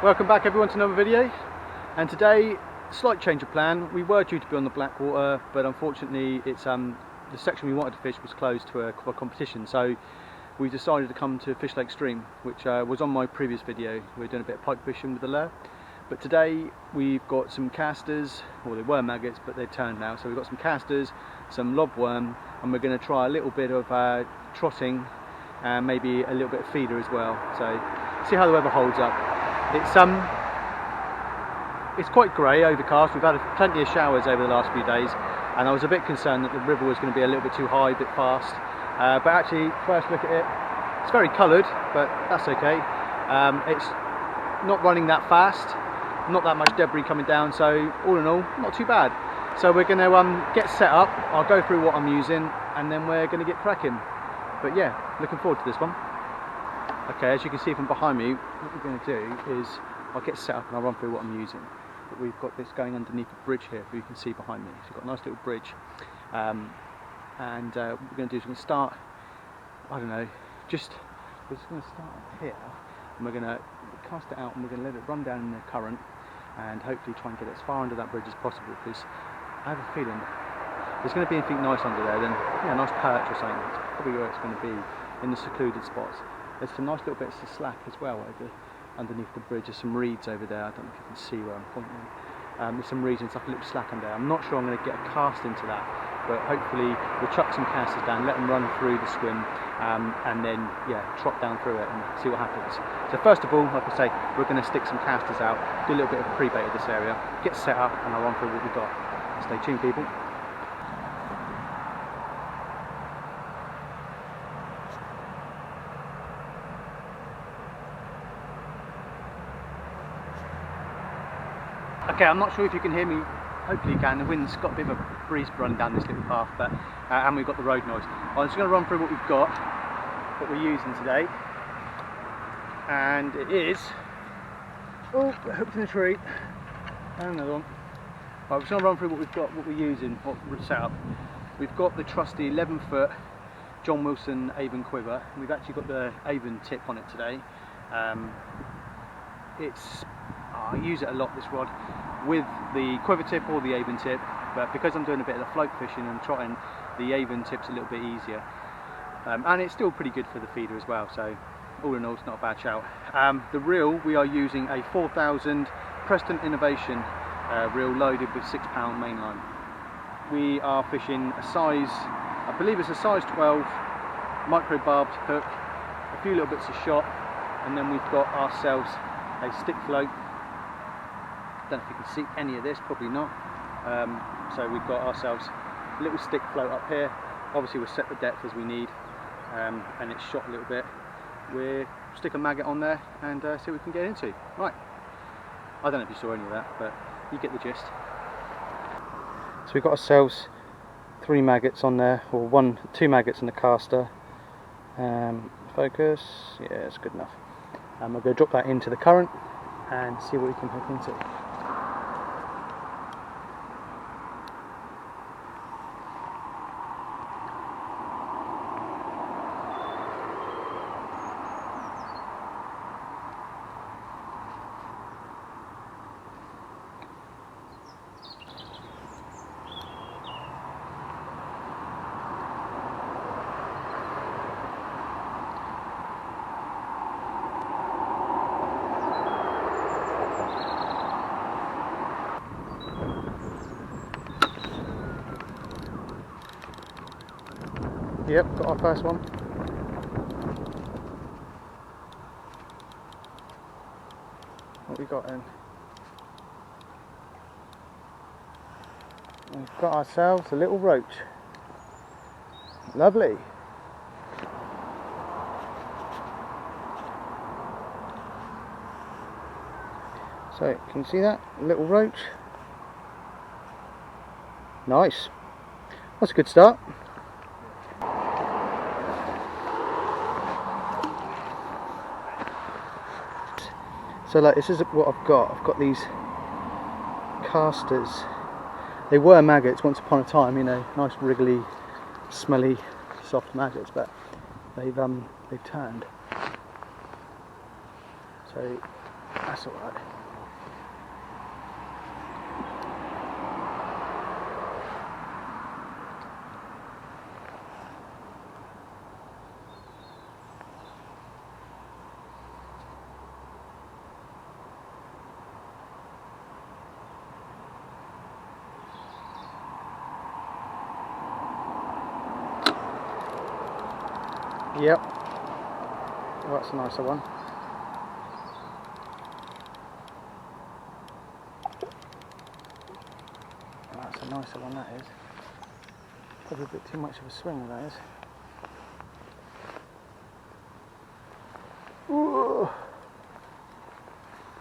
Welcome back everyone to another video, and today slight change of plan. We were due to be on the Blackwater, but unfortunately it's the section we wanted to fish was closed to a competition, so we decided to come to Fishlake Stream, which was on my previous video. We were doing a bit of pike fishing with the lure, but today we've got some casters, well they were maggots but they're turned now, so we've got some casters, some lobworm, and we're going to try a little bit of trotting and maybe a little bit of feeder as well, so see how the weather holds up. It's quite grey, overcast. We've had plenty of showers over the last few days, and I was a bit concerned that the river was going to be a little bit too high, a bit fast. But actually, first look at it, it's very coloured, but that's okay. It's not running that fast, not that much debris coming down, so all in all, not too bad. So we're going to get set up. I'll go through what I'm using, and then we're going to get cracking. But yeah, looking forward to this one. Okay, as you can see from behind me, what we're going to do is I'll get set up and I'll run through what I'm using. But we've got this going underneath a bridge here, that you can see behind me. So we've got a nice little bridge, what we're going to do is we're going to start, I don't know, we're just going to start up here, and we're going to cast it out and we're going to let it run down in the current, and hopefully try and get it as far under that bridge as possible, because I have a feeling there's going to be anything nice under there, then a nice perch or something. It's probably where it's going to be, in the secluded spots. There's some nice little bits of slack as well underneath the bridge. There's some reeds over there. I don't know if you can see where I'm pointing. There's some reeds and stuff, a little slack under there. I'm not sure I'm going to get a cast into that, but hopefully we'll chuck some casters down, let them run through the swim, and then trot down through it and see what happens. So first of all, like I say, we're going to stick some casters out, do a little bit of a pre-bait of this area, get set up, and I'll run through what we've got. Stay tuned, people. Okay, I'm not sure if you can hear me. Hopefully you can. The wind's got a bit of a breeze running down this little path, but and we've got the road noise. I'm just going to run through what we've got, what we're using today, and it is hooked in a tree, and another one. Right, we're just going to run through what we've got, what we're using, what we're set up. We've got the trusty 11-foot John Wilson Avon quiver. We've actually got the Avon tip on it today. I use it a lot, this rod, with the quiver tip or the Avon tip, but because I'm doing a bit of the float fishing and trotting, the Avon tip's a little bit easier, and it's still pretty good for the feeder as well, so all in all it's not a bad shout. The reel, we are using a 4000 Preston Innovation reel loaded with 6-pound mainline. We are fishing a size, I believe it's a size 12 micro barbed hook, a few little bits of shot, and then we've got ourselves a stick float. Don't know if you can see any of this, probably not. So we've got ourselves a little stick float up here. Obviously we'll set the depth as we need, and it's shot a little bit. We'll stick a maggot on there and see what we can get into. Right, I don't know if you saw any of that, but you get the gist. So we've got ourselves 3 maggots on there, or 2 maggots in the caster. Focus, yeah, it's good enough. And we're going to drop that into the current and see what we can hook into. Yep, got our first one. What we got then? We've got ourselves a little roach. Lovely. So, can you see that? A little roach. Nice. That's a good start. So like, this is what I've got. I've got these casters. They were maggots once upon a time, you know, nice wriggly, smelly, soft maggots, but they've turned. So That's alright. Yep. Well, that's a nicer one. That's a nicer one, that is. Probably a bit too much of a swing, that is. Ooh.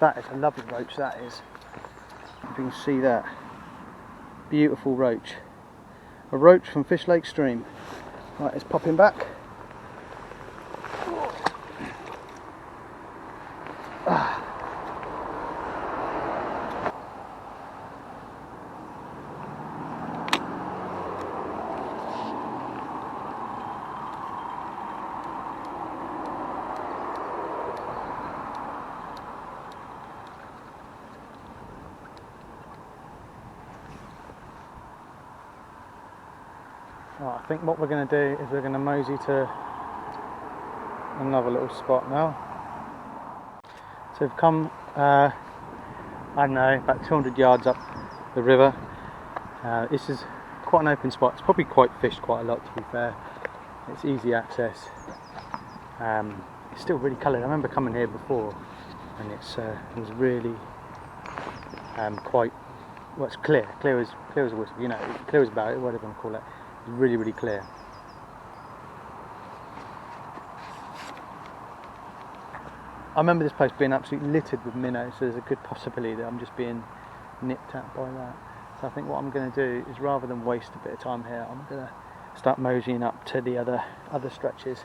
That is a lovely roach, that is. If you can see that. Beautiful roach. A roach from Fishlake Stream. Right, it's popping back. Right, I think what we're going to do is we're going to mosey to another little spot now. So we've come, I don't know, about 200 yards up the river. This is quite an open spot. It's probably quite fished quite a lot, to be fair. It's easy access. It's still really coloured. I remember coming here before, and it was really quite, well, it's clear as water, you know, clear as about it, whatever you want to call it. It's really, really clear. I remember this place being absolutely littered with minnows, so there's a good possibility that I'm just being nipped at by that. So I think what I'm going to do is, rather than waste a bit of time here, I'm going to start moseying up to the other stretches.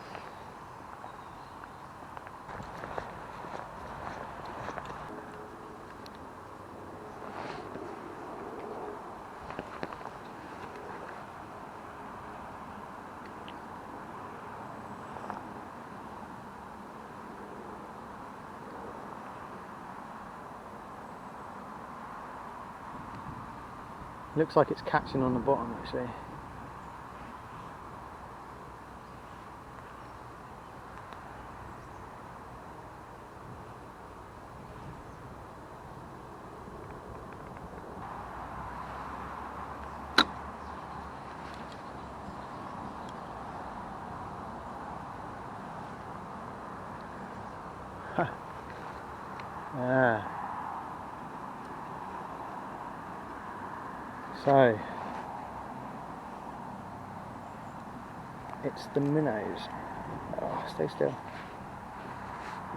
Looks like it's catching on the bottom, actually. Yeah. So it's the minnows. Oh, stay still.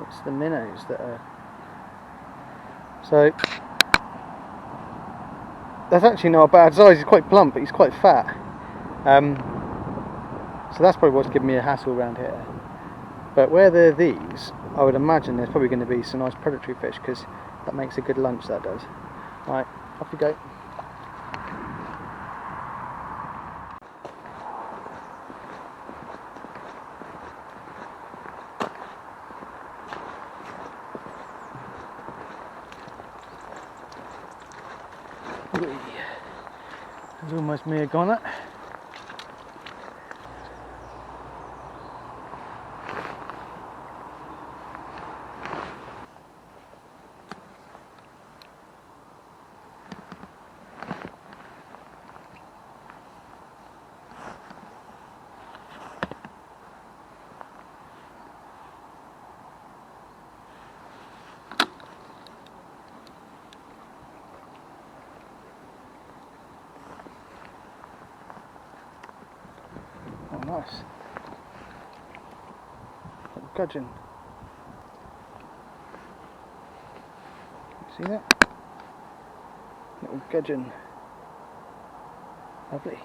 It's the minnows that are. So that's actually not a bad size. He's quite plump, but he's quite fat. So that's probably what's giving me a hassle around here. But where they're these, I would imagine there's probably going to be some nice predatory fish, because that makes a good lunch, that does. Right, off you go. There's almost me a goner. Oh, nice. Little gudgeon. See that? Little gudgeon. Lovely.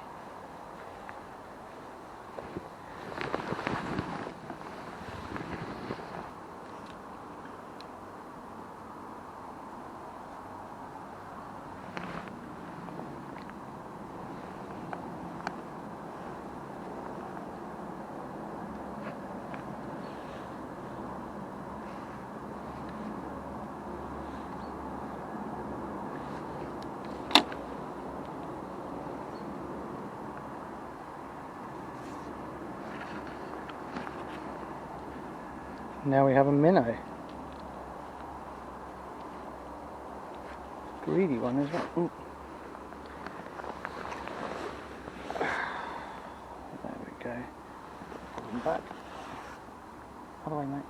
Now we have a minnow. Greedy one as well. Ooh. There we go. Pull them back. Other way, mate.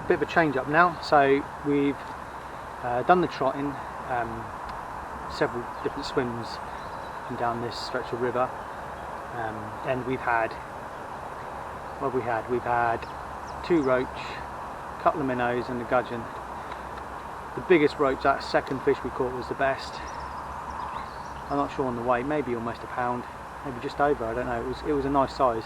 Bit of a change up now. So we've done the trotting, several different swims and down this stretch of river, and we've had, what have we had? We've had 2 roach, a couple of minnows and a gudgeon. The biggest roach, that second fish we caught, was the best. I'm not sure on the weight, maybe almost a pound, maybe just over, I don't know. It was a nice size.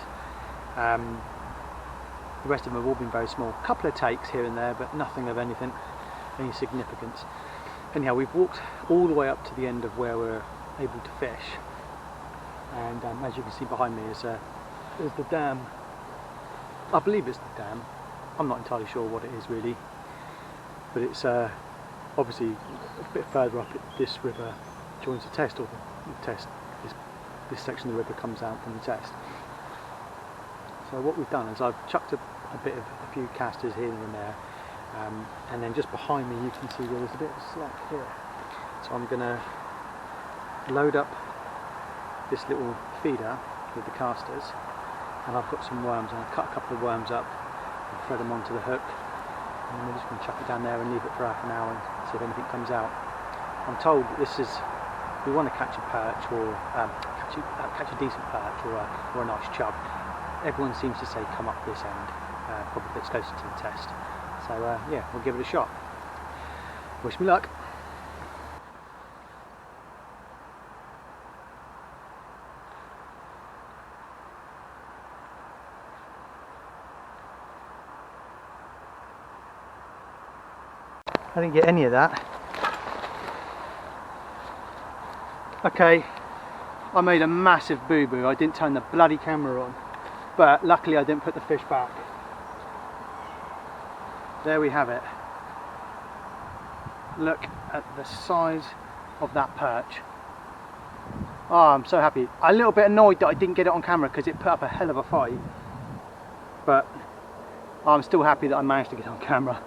The rest of them have all been very small. A couple of takes here and there, but nothing of any significance. Anyhow, we've walked all the way up to the end of where we're able to fish, and as you can see behind me is the dam. I believe it's the dam. I'm not entirely sure what it is really, but it's obviously a bit further up. This river joins the test, or the test. This section of the river comes out from the test. So what we've done is I've chucked a few casters here and there, and then just behind me you can see where there's a bit of slack here. So I'm going to load up this little feeder with the casters, and I've got some worms, and I've cut a couple of worms up and thread them onto the hook, and we're just going to chuck it down there and leave it for half an hour and see if anything comes out. I'm told this is, we want to catch a perch, or catch a decent perch, or a nice chub. Everyone seems to say come up this end, probably a bit closer to the test. So yeah, we'll give it a shot. Wish me luck. I didn't get any of that. Okay, I made a massive boo-boo. I didn't turn the bloody camera on, but luckily I didn't put the fish back. There we have it. Look at the size of that perch. Oh, I'm so happy. I'm a little bit annoyed that I didn't get it on camera because it put up a hell of a fight, but I'm still happy that I managed to get it on camera.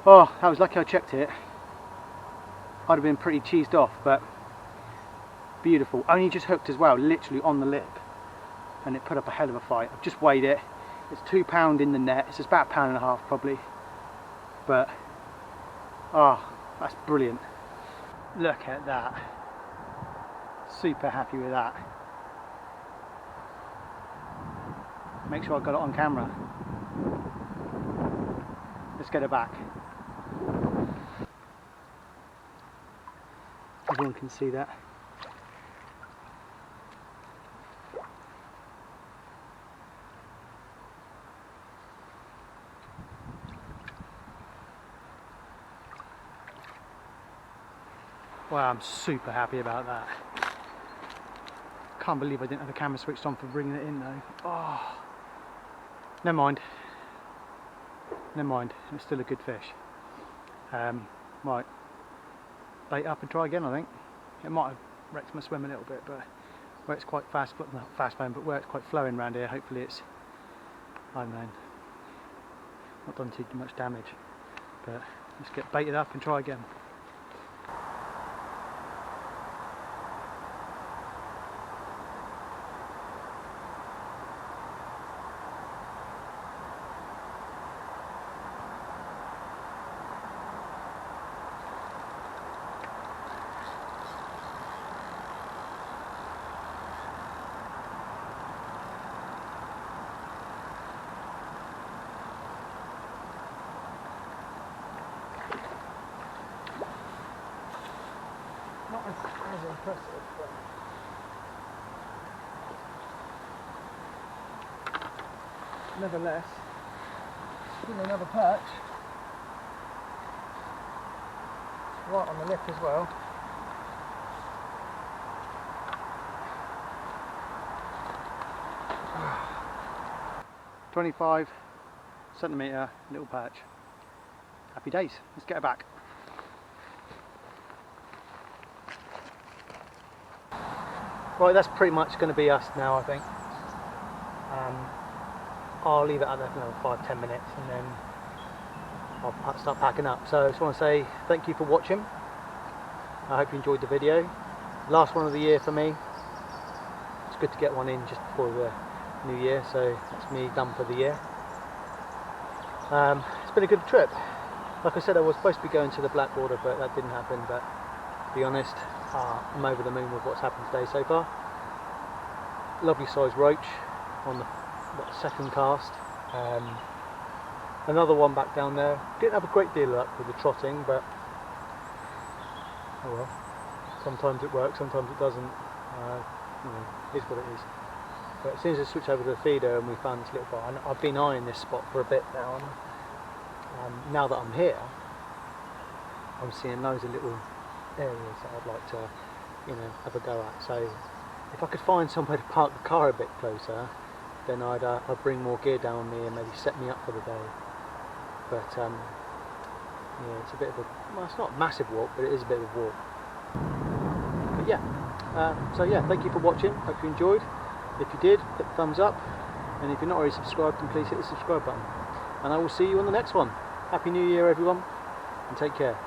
Oh, I was lucky I checked it. I'd have been pretty cheesed off, but beautiful. Only just hooked as well, literally on the lip, and it put up a hell of a fight. I've just weighed it. It's 2 pound in the net. It's about 1.5 pounds probably, but oh, that's brilliant. Look at that. Super happy with that. Make sure I got it on camera. Let's get it back. Everyone can see that. Wow, I'm super happy about that. Can't believe I didn't have the camera switched on for bringing it in though. Oh, never mind. Never mind, it's still a good fish. Right, bait up and try again. I think it might have wrecked my swim a little bit, but where it's quite fast, but not fast flowing, but where it's quite flowing around here, hopefully it's, I don't know, not done too much damage. But let's get baited up and try again. Not as impressive, but nevertheless, still another perch. Right on the lip as well. "25cm little perch. Happy days. Let's get her back. Right, that's pretty much going to be us now, I think. I'll leave it out there for another 5-10 minutes, and then I'll start packing up. So I just want to say thank you for watching. I hope you enjoyed the video. Last one of the year for me. It's good to get one in just before the new year, so that's me done for the year. It's been a good trip. Like I said, I was supposed to be going to the Blackwater, but that didn't happen. But to be honest, I'm over the moon with what's happened today so far. Lovely sized roach on the second cast. Another one back down there. Didn't have a great deal of luck with the trotting, but oh well. Sometimes it works, sometimes it doesn't. You know, it is what it is. But as soon as I switched over to the feeder and we found this little spot, and I've been eyeing this spot for a bit now, and now that I'm here, I'm seeing loads of little areas that I'd like to, you know, have a go at. So if I could find somewhere to park the car a bit closer, then I'd bring more gear down with me and maybe set me up for the day. But yeah, it's a bit of a, well, it's not a massive walk, but it is a bit of a walk. But yeah, so yeah, thank you for watching. Hope you enjoyed. If you did, hit the thumbs up, and if you're not already subscribed, then please hit the subscribe button. And I will see you on the next one. Happy New Year, everyone, and take care.